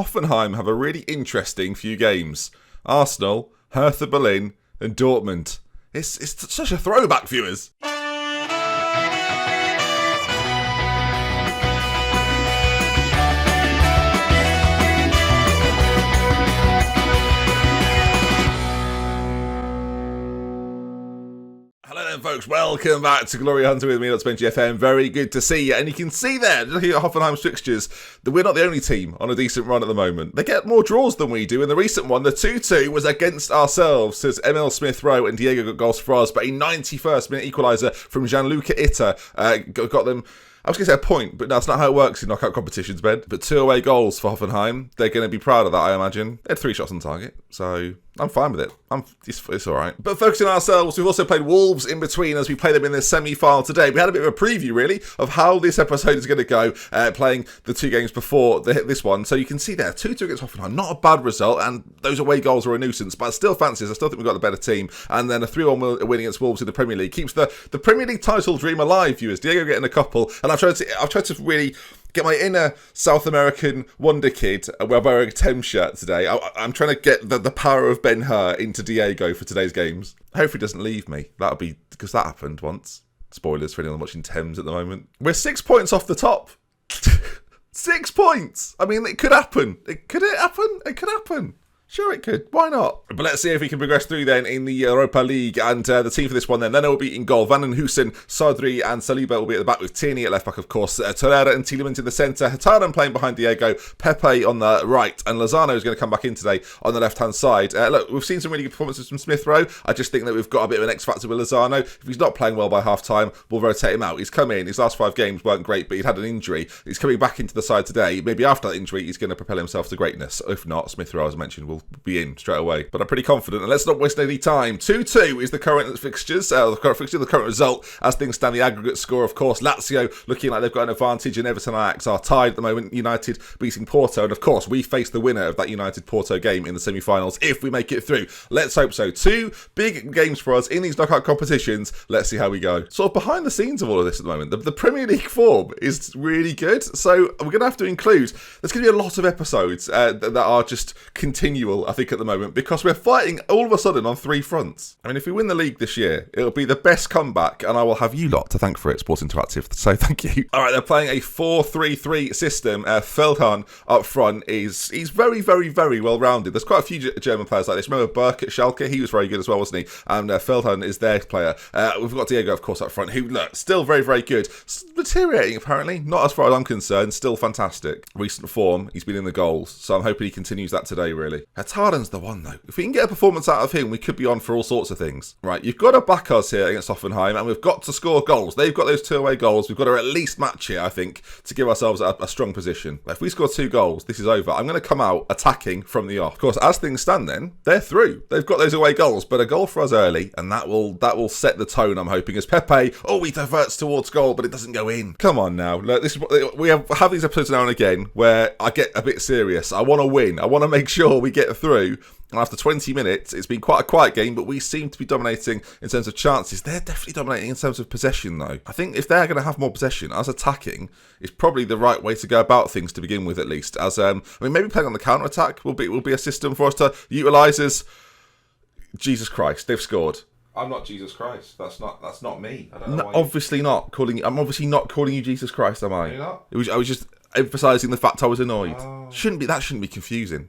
Hoffenheim have a really interesting few games. Arsenal, Hertha Berlin, and Dortmund. It's such a throwback, viewers. Folks, welcome back to Glory Hunter with me, DoctorBenjyFM. Very good to see you. And you can see there, looking at Hoffenheim's fixtures, that we're not the only team on a decent run at the moment. They get more draws than we do. In the recent one, the 2-2 was against ourselves, as Emil Smith-Rowe and Diego got goals for us, but a 91st minute equaliser from Gianluca Itta got them. I was going to say a point, but that's not how it works in knockout competitions, Ben. But 2 away goals for Hoffenheim. They're going to be proud of that, I imagine. They had 3 shots on target, so I'm fine with it. It's all right. But focusing on ourselves, we've also played Wolves in between as we play them in the semi-final today. We had a bit of a preview, really, of how this episode is going to go, playing the 2 games before this one. So you can see there, 2-2 against Hoffenheim. Not a bad result, and those away goals are a nuisance, but I still fancy us. I still think we've got the better team. And then a 3-1 win against Wolves in the Premier League keeps the Premier League title dream alive, viewers. Diego getting a couple, and I've tried to really get my inner South American wonder kid. We're wearing a Thames shirt today. I'm trying to get the power of Ben-Hur into Diego for today's games. Hopefully he doesn't leave me. That'll be, because that happened once. Spoilers for anyone watching Thames at the moment. We're 6 points off the top. 6 points. I mean, it could happen. Could it happen? It could happen. Sure it could. Why not? But let's see if we can progress through then in the Europa League. And the team for this one then. Leno will be in goal. Van den Hoosen, Sadri and Saliba will be at the back with Tierney at left back, of course. Torreira and Tielemans in the centre. Hataran playing behind Diego. Pepe on the right. And Lozano is going to come back in today on the left-hand side. Look, we've seen some really good performances from Smith-Rowe. I just think that we've got a bit of an X-factor with Lozano. If he's not playing well by half-time, we'll rotate him out. He's come in. His last 5 games weren't great, but he'd had an injury. He's coming back into the side today. Maybe after that injury, he's going to propel himself to greatness. If not, Smith-Rowe, as I mentioned, will be in straight away. But I'm pretty confident, and let's not waste any time. 2-2 is the current fixtures, the current result. As things stand, the aggregate score, of course, Lazio looking like they've got an advantage, and Everton and Ajax are tied at the moment. United beating Porto, and of course, we face the winner of that United-Porto game in the semi-finals if we make it through. Let's hope so. 2 big games for us in these knockout competitions. Let's see how we go. Sort of behind the scenes of all of this at the moment, the Premier League form is really good, so we're going to have to include, there's going to be a lot of episodes that are just continual, I think, at the moment, because we're fighting all of a sudden on 3 fronts. I mean, if we win the league this year, it'll be the best comeback, and I will have you lot to thank for it, Sports Interactive, so thank you. All right, they're playing a 4-3-3 system. Feldhahn up front he's very, very, very well-rounded. There's quite a few German players like this. Remember Burke at Schalke? He was very good as well, wasn't he? And Feldhahn is their player. We've got Diego, of course, up front, who, look, still very, very good. Deteriorating, apparently. Not as far as I'm concerned. Still fantastic. Recent form, he's been in the goals, so I'm hoping he continues that today, really. Hataran's the one, though. If we can get a performance out of him, we could be on for all sorts of things. Right, you've got to back us here against Hoffenheim, and we've got to score goals. They've got those 2 away goals. We've got to at least match here, I think, to give ourselves a strong position. If we score 2 goals, this is over. I'm going to come out attacking from the off. Of course, as things stand then, they're through. They've got those away goals, but a goal for us early, and that will set the tone, I'm hoping, as Pepe, he diverts towards goal, but it doesn't go in. Come on now. Look, we have these episodes now and again where I get a bit serious. I want to win. I want to make sure we get through. And after 20 minutes, it's been quite a quiet game, but we seem to be dominating in terms of chances. They're definitely dominating in terms of possession, though. I think if they're going to have more possession, us attacking is probably the right way to go about things to begin with, at least. As maybe playing on the counter-attack will be a system for us to utilise as... Jesus Christ, they've scored. I'm not Jesus Christ. That's not me. I don't know why obviously not. I'm obviously not calling you Jesus Christ, am I? You're not? I was just emphasising the fact I was annoyed. That shouldn't be confusing.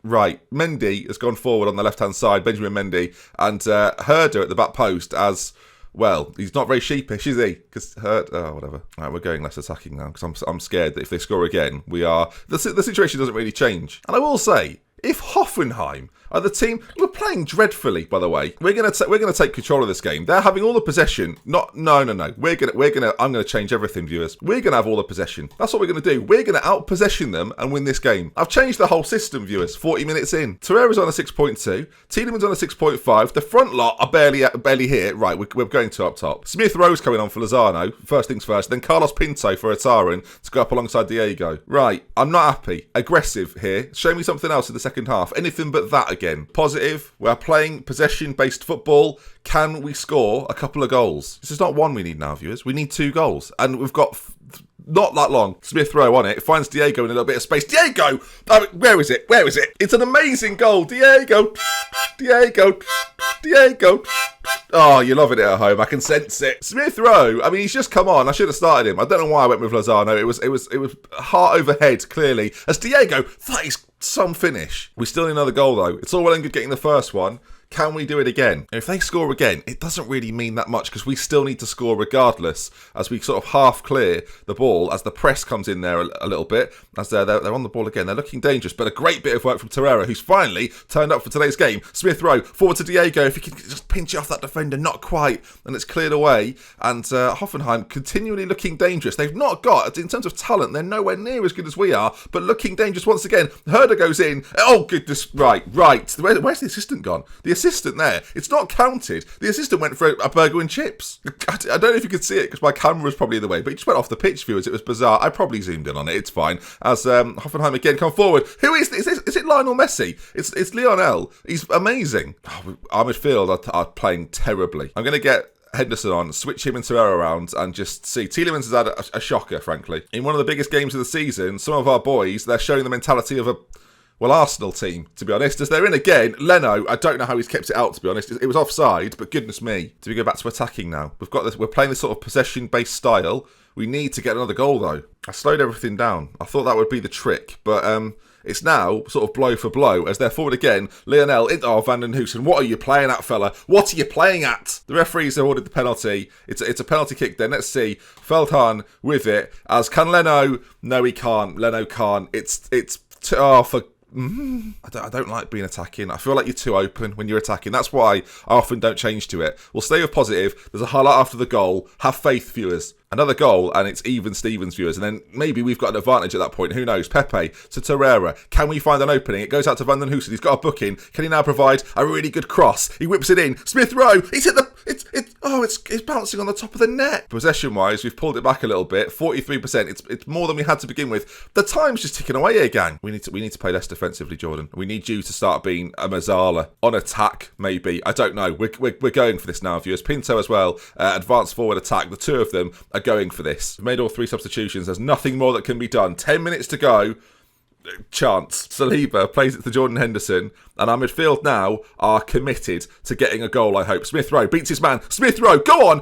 Right. Mendy has gone forward on the left-hand side, Benjamin Mendy, and Herder at the back post as... Well, he's not very sheepish, is he? Because whatever. Right, we're going less attacking now, because I'm scared that if they score again, we are... The situation doesn't really change. And I will say, if Hoffenheim are the team... We're playing dreadfully, by the way. We're gonna take control of this game. They're having all the possession. No. I'm gonna change everything, viewers. We're gonna have all the possession. That's what we're gonna do. We're gonna out-possession them and win this game. I've changed the whole system, viewers. 40 minutes in. Torreira's on a 6.2. Tielemans on a 6.5. The front lot are barely here. Right, we're going to up top. Smith-Rowe's coming on for Lozano. First things first. Then Carlos Pinto for Hataran to go up alongside Diego. Right, I'm not happy. Aggressive here. Show me something else in the second half. Anything but that again. Positive. We're playing possession-based football. Can we score a couple of goals? This is not one we need now, viewers. We need 2 goals. And we've got not that long. Smith Rowe on it, finds Diego in a little bit of space. Diego! Where is it? Where is it? It's an amazing goal. Diego! Diego! Diego! Oh, you're loving it at home. I can sense it. Smith Rowe, I mean, he's just come on. I should have started him. I don't know why I went with Lozano. It was heart over head, clearly. As Diego, that is some finish. We still need another goal, though. It's all well and good getting the first one. Can we do it again? If they score again, it doesn't really mean that much because we still need to score regardless as we sort of half clear the ball as the press comes in there a little bit. As they're on the ball again. They're looking dangerous, but a great bit of work from Torreira, who's finally turned up for today's game. Smith Rowe, forward to Diego. If he can just pinch it off that defender, not quite. And it's cleared away. And Hoffenheim continually looking dangerous. They've not got, in terms of talent, they're nowhere near as good as we are, but looking dangerous once again. Herder goes in. Oh, goodness. Right. Where's the assistant gone? The assistant there, it's not counted. The assistant went for a burger and chips. I don't know if you could see it because my camera was probably in the way, but he just went off the pitch, viewers. It was bizarre. I probably zoomed in on it. It's fine. As Hoffenheim again come forward. Who is this? Is it Lionel Messi? It's Lionel. He's amazing. Our midfield are playing terribly. I'm going to get Henderson on, switch him and Torreira around and just see. Tielemans has had a shocker, frankly. In one of the biggest games of the season, some of our boys, they're showing the mentality of a Arsenal team, to be honest. As they're in again, Leno, I don't know how he's kept it out, to be honest. It was offside, but goodness me. Do we go back to attacking now? We're playing this sort of possession-based style. We need to get another goal, though. I slowed everything down. I thought that would be the trick, but it's now sort of blow for blow as they're forward again. Lionel, Van den Hoosen, what are you playing at, fella? What are you playing at? The referees have ordered the penalty. It's a penalty kick then. Let's see. Feldhahn with it. As can Leno? No, he can't. Leno can't. I don't like being attacking. I feel like you're too open when you're attacking. That's why I often don't change to it. We'll stay with positive. There's a highlight after the goal. Have faith, viewers. Another goal, and it's even Stevens, viewers. And then maybe we've got an advantage at that point. Who knows? Pepe to Torreira. Can we find an opening? It goes out to Van den Hoosen. He's got a booking. Can he now provide a really good cross? He whips it in. Smith Rowe. He's hit the... It's bouncing on the top of the net. Possession-wise, we've pulled it back a little bit. 43%. It's more than we had to begin with. The time's just ticking away here, gang. We need to play less defensively, Jordan. We need you to start being a Mazzala on attack, maybe. I don't know. We're going for this now, viewers. Pinto as well. Advanced forward attack. The two of them are going for this. We've made all three substitutions. There's nothing more that can be done. 10 minutes to go. Chance. Saliba plays it to Jordan Henderson, and our midfield now are committed to getting a goal, I hope. Smith Rowe beats his man. Smith Rowe, go on!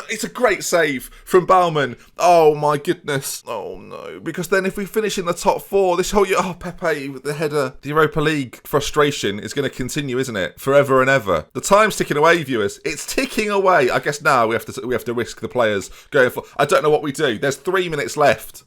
It's a great save from Baumann. Oh my goodness. Oh no. Because then if we finish in the top four, this whole Pepe with the header, the Europa League frustration is going to continue, isn't it? Forever and ever. The time's ticking away, viewers. It's ticking away. I guess now we have to risk the players going for. I don't know what we do. There's 3 minutes left.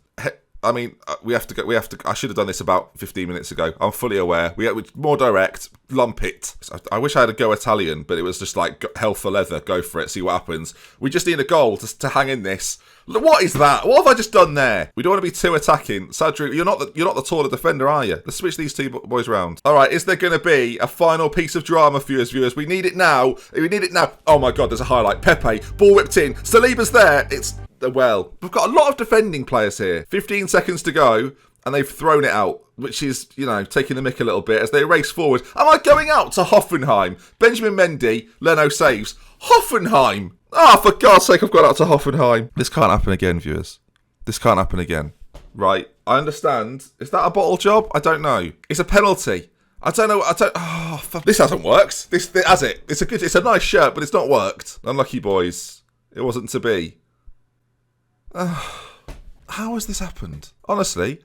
I mean, we have to. I should have done this about 15 minutes ago. I'm fully aware. We're more direct. Lump it. I wish I had a go Italian, but it was just like hell for leather. Go for it. See what happens. We just need a goal to hang in this. What is that? What have I just done there? We don't want to be too attacking. Sadru, you're not the taller defender, are you? Let's switch these two boys round. All right. Is there going to be a final piece of drama for us, viewers? We need it now. Oh my God! There's a highlight. Pepe ball whipped in. Saliba's there. Well, we've got a lot of defending players here. 15 seconds to go, and they've thrown it out, which is, taking the mick a little bit as they race forward. Am I going out to Hoffenheim? Benjamin Mendy, Leno saves. Hoffenheim! For God's sake, I've gone out to Hoffenheim. This can't happen again, viewers. This can't happen again. Right, I understand. Is that a bottle job? I don't know. It's a penalty. I don't know. This hasn't worked. This has it. It's a nice shirt, but it's not worked. Unlucky boys. It wasn't to be. How has this happened? Honestly,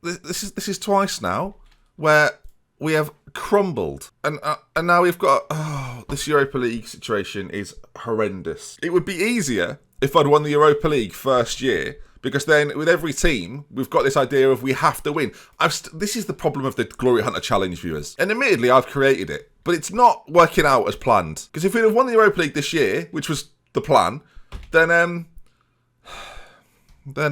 this is twice now where we have crumbled, and now we've got this Europa League situation is horrendous. It would be easier if I'd won the Europa League first year, because then with every team we've got this idea of we have to win. This is the problem of the Glory Hunter Challenge, viewers, and admittedly I've created it, but it's not working out as planned. Because if we'd have won the Europa League this year, which was the plan, then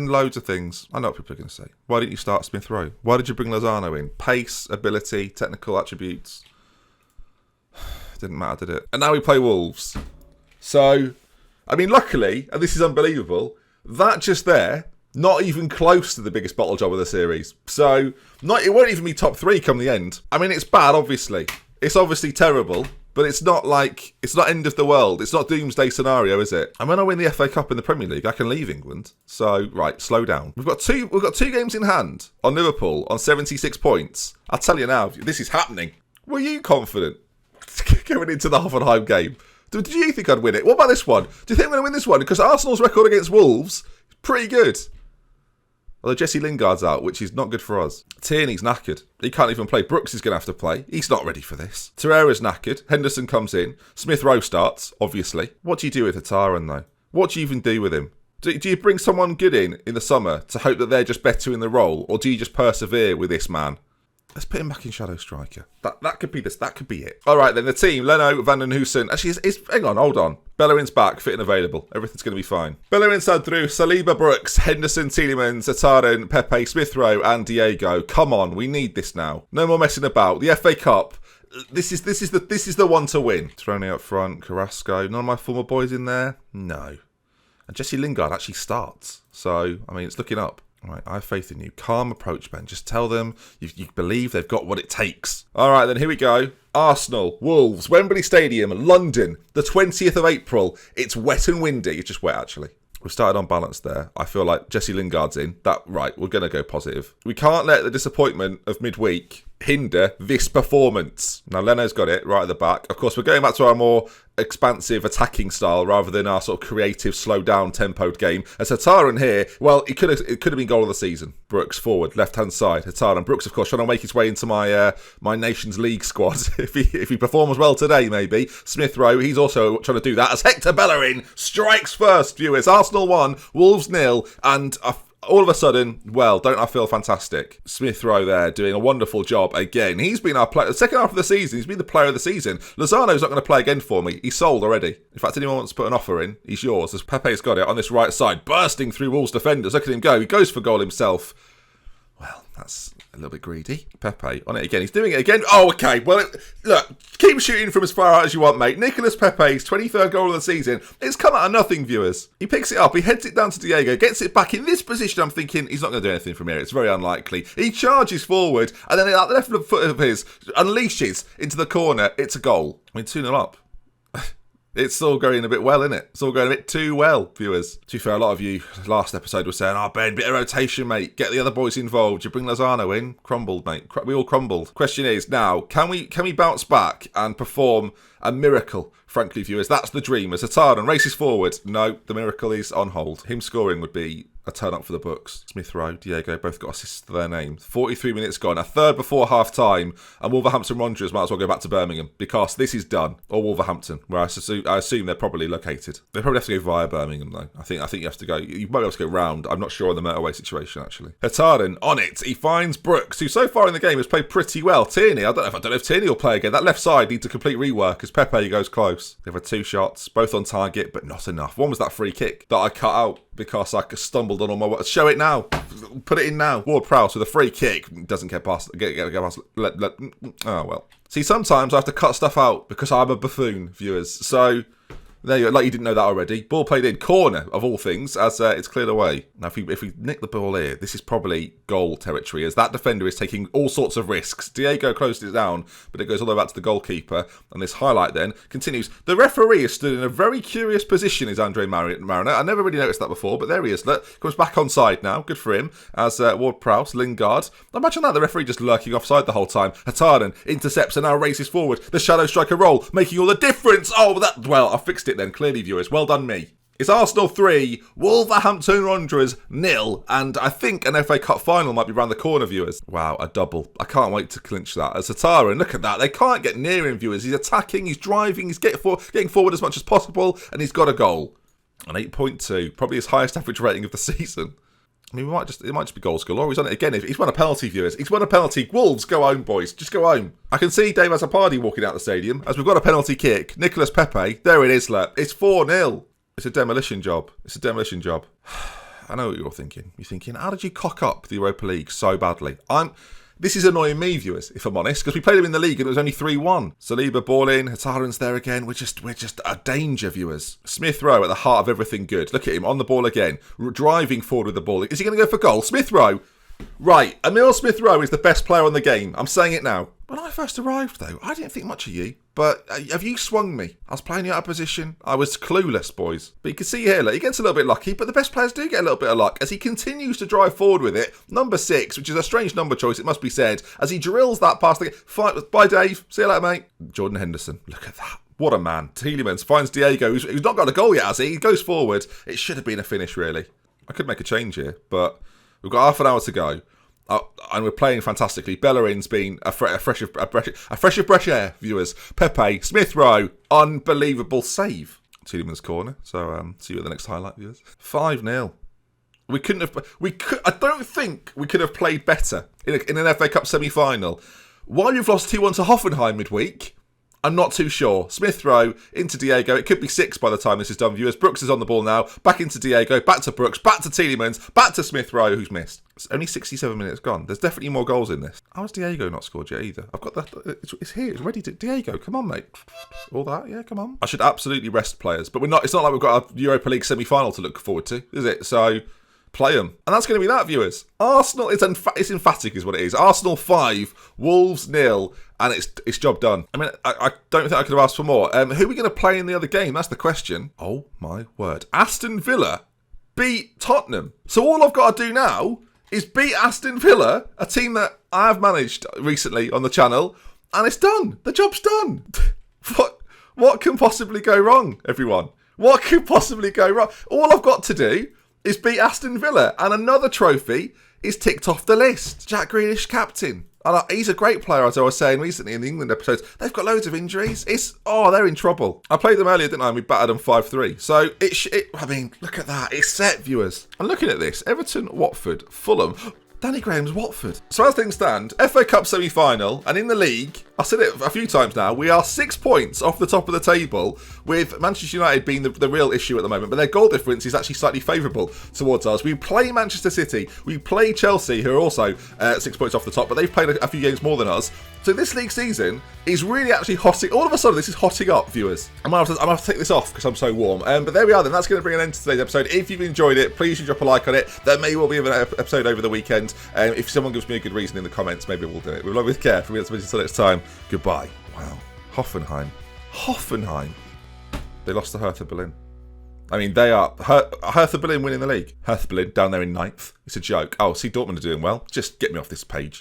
loads of things. I know what people are going to say. Why didn't you start Smith Rowe? Why did you bring Lozano in? Pace, ability, technical attributes. Didn't matter, did it? And now we play Wolves. So, I mean, luckily, and this is unbelievable, that just there, not even close to the biggest bottle job of the series. So, it won't even be top 3 come the end. I mean, it's bad, obviously. It's obviously terrible. But it's not end of the world. It's not doomsday scenario, is it? And when I win the FA Cup in the Premier League, I can leave England. So, right, slow down. We've got two games in hand on Liverpool on 76 points. I'll tell you now, this is happening. Were you confident going into the Hoffenheim game? Did you think I'd win it? What about this one? Do you think I'm going to win this one? Because Arsenal's record against Wolves is pretty good. Although Jesse Lingard's out, which is not good for us. Tierney's knackered. He can't even play. Brooks is going to have to play. He's not ready for this. Torreira's knackered. Henderson comes in. Smith Rowe starts, obviously. What do you do with Hataran, though? What do you even do with him? Do you bring someone good in the summer to hope that they're just better in the role? Or do you just persevere with this man? Let's put him back in Shadow Striker. That could be this. That could be it. All right, then the team: Leno, Van den Hoosen. Actually, hang on, hold on. Bellerin's back, fit and available. Everything's going to be fine. Bellerin, Sadru, Saliba, Brooks, Henderson, Tielemans, Hataran, Pepe, Smith Rowe, and Diego. Come on, we need this now. No more messing about. The FA Cup. This is the one to win. Trony up front, Carrasco. None of my former boys in there. No. And Jesse Lingard actually starts. So I mean, it's looking up. All right, I have faith in you. Calm approach, Ben. Just tell them you believe they've got what it takes. All right, then here we go. Arsenal, Wolves, Wembley Stadium, London, the 20th of April. It's wet and windy. It's just wet, actually. We've started on balance there. I feel like Jesse Lingard's in. Right, we're going to go positive. We can't let the disappointment of midweek hinder this performance. Now, Leno's got it right at the back. Of course, we're going back to our more expansive attacking style rather than our sort of creative, slow down, tempoed game. As Hataran here, well, it could have been goal of the season. Brooks forward, left hand side. Hataran, Brooks, of course, trying to make his way into my Nations League squad. if he performs well today, maybe. Smith Rowe, he's also trying to do that. As Hector Bellerin strikes first, viewers. Arsenal 1, Wolves 0, and all of a sudden, well, don't I feel fantastic? Smith Rowe there doing a wonderful job again. He's been our player. The second half of the season, he's been the player of the season. Lozano's not going to play again for me. He's sold already. In fact, anyone wants to put an offer in, he's yours. As Pepe's got it on this right side, bursting through Wolves defenders. Look at him go. He goes for goal himself. Well, that's a little bit greedy. Pepe on it again. He's doing it again. Oh, okay. Well, look, keep shooting from as far out as you want, mate. Nicolas Pepe's 23rd goal of the season. It's come out of nothing, viewers. He picks it up. He heads it down to Diego. Gets it back in this position. I'm thinking he's not going to do anything from here. It's very unlikely. He charges forward and then at the left foot of his unleashes into the corner. It's a goal. I mean, 2-0 up. It's all going a bit well, isn't it? It's all going a bit too well, viewers. To be fair, a lot of you last episode were saying, Ben, bit of rotation, mate. Get the other boys involved. You bring Lozano in. Crumbled, mate. We all crumbled. Question is, now, can we bounce back and perform a miracle? Frankly, viewers, that's the dream. As Hataran races forward, no, the miracle is on hold. Him scoring would be a turn up for the books. Smith Rowe, Diego, both got assists to their name. 43 minutes gone, a third before half time, and Wolverhampton Wanderers might as well go back to Birmingham because this is done. Or Wolverhampton, where I assume they're probably located. They probably have to go via Birmingham though. I think you have to go. You might be able to go round. I'm not sure on the motorway situation actually. Hataran on it. He finds Brooks, who so far in the game has played pretty well. Tierney, I don't know if Tierney will play again. That left side needs a complete rework as Pepe goes close. They've had 2 shots, both on target, but not enough. One was that free kick that I cut out because I stumbled on all my work. Show it now. Put it in now. Ward-Prowse with a free kick. Doesn't get past. Get past. Oh, well. See, sometimes I have to cut stuff out because I'm a buffoon, viewers. So, there you go. Like you didn't know that already. Ball played in. Corner, of all things, as it's cleared away. Now, if we nick the ball here, this is probably goal territory, as that defender is taking all sorts of risks. Diego closed it down, but it goes all the way back to the goalkeeper. And this highlight then continues. The referee is stood in a very curious position, is Andre Mariner. I never really noticed that before, but there he is. Look, comes back on side now. Good for him. As Ward-Prowse, Lingard. Imagine that, the referee just lurking offside the whole time. Hataran intercepts and now races forward. The shadow striker roll, making all the difference. Oh, well, I fixed it then, clearly, viewers. Well done, me. It's Arsenal 3, Wolverhampton Wanderers 0, and I think an FA Cup final might be around the corner, viewers. Wow, a double. I can't wait to clinch that. As Hataran, look at that. They can't get near him, viewers. He's attacking, he's driving, he's getting forward as much as possible, and he's got a goal. An 8.2, probably his highest average rating of the season. I mean, it might just be goals galore. He's on it again. He's won a penalty, viewers. He's won a penalty. Wolves, go home, boys. Just go home. I can see Dave Azzopardi walking out the stadium as we've got a penalty kick. Nicolas Pepe. There it is, look. It's 4-0. It's a demolition job. It's a demolition job. I know what you're thinking. You're thinking, how did you cock up the Europa League so badly? This is annoying me, viewers, if I'm honest, because we played him in the league and it was only 3-1. Saliba ball in, Hataran's there again. We're just a danger, viewers. Smith Rowe at the heart of everything good. Look at him on the ball again, driving forward with the ball. Is he going to go for goal? Smith Rowe. Right, Emil Smith Rowe is the best player on the game. I'm saying it now. When I first arrived, though, I didn't think much of you. But have you swung me? I was playing you out of position. I was clueless, boys. But you can see here, look, he gets a little bit lucky, but the best players do get a little bit of luck as he continues to drive forward with it. Number 6, which is a strange number choice, it must be said, as he drills that past the... Bye, Dave. See you later, mate. Jordan Henderson. Look at that. What a man. Tielemans finds Diego, who's not got a goal yet, has he? He goes forward. It should have been a finish, really. I could make a change here, but we've got half an hour to go. And we're playing fantastically. Bellerin's been a fresh of fresh air, viewers. Pepe, Smith Rowe, unbelievable save. Tielemans' corner. So see you at the next highlight, viewers. 5-0. I don't think we could have played better in an FA Cup semi-final. While you've lost 2-1 to Hoffenheim midweek, I'm not too sure. Smith Rowe into Diego. It could be 6 by the time this is done, viewers. Brooks is on the ball now. Back into Diego. Back to Brooks. Back to Tielemans. Back to Smith Rowe, who's missed. It's only 67 minutes gone. There's definitely more goals in this. How has Diego not scored yet either? I've got that. It's here. It's ready to... Diego, come on, mate. All that, yeah, come on. I should absolutely rest players. But we're not. It's not like we've got a Europa League semi-final to look forward to, is it? So... play them. And that's going to be that, viewers. Arsenal, it's emphatic is what it is. Arsenal 5, Wolves 0, and it's job done. I mean, I don't think I could have asked for more. Who are we going to play in the other game? That's the question. Oh, my word. Aston Villa beat Tottenham. So all I've got to do now is beat Aston Villa, a team that I have managed recently on the channel, and it's done. The job's done. What can possibly go wrong, everyone? What could possibly go wrong? All I've got to do is beat Aston Villa, and another trophy is ticked off the list. Jack Grealish, captain. And he's a great player, as I was saying recently in the England episodes. They've got loads of injuries. They're in trouble. I played them earlier, didn't I? And we battered them 5-3. So, I mean, look at that. It's set, viewers. And looking at this, Everton, Watford, Fulham... Danny Graham's Watford. So as things stand, FA Cup semi-final, and in the league, I've said it a few times now, we are 6 points off the top of the table, with Manchester United being the real issue at the moment, but their goal difference is actually slightly favourable towards us. We play Manchester City, we play Chelsea, who are also 6 points off the top, but they've played a few games more than us. So this league season is really actually hotting. All of a sudden, this is hotting up, viewers. I'm going to have to take this off because I'm so warm. But there we are then. That's going to bring an end to today's episode. If you've enjoyed it, please do drop a like on it. There may well be an episode over the weekend. If someone gives me a good reason in the comments, maybe we'll do it. With love, with care. From me, until next time. Goodbye. Wow. Hoffenheim. They lost to Hertha Berlin. I mean, they are... Hertha Berlin winning the league. Hertha Berlin down there in 9th. It's a joke. Oh, see, Dortmund are doing well. Just get me off this page.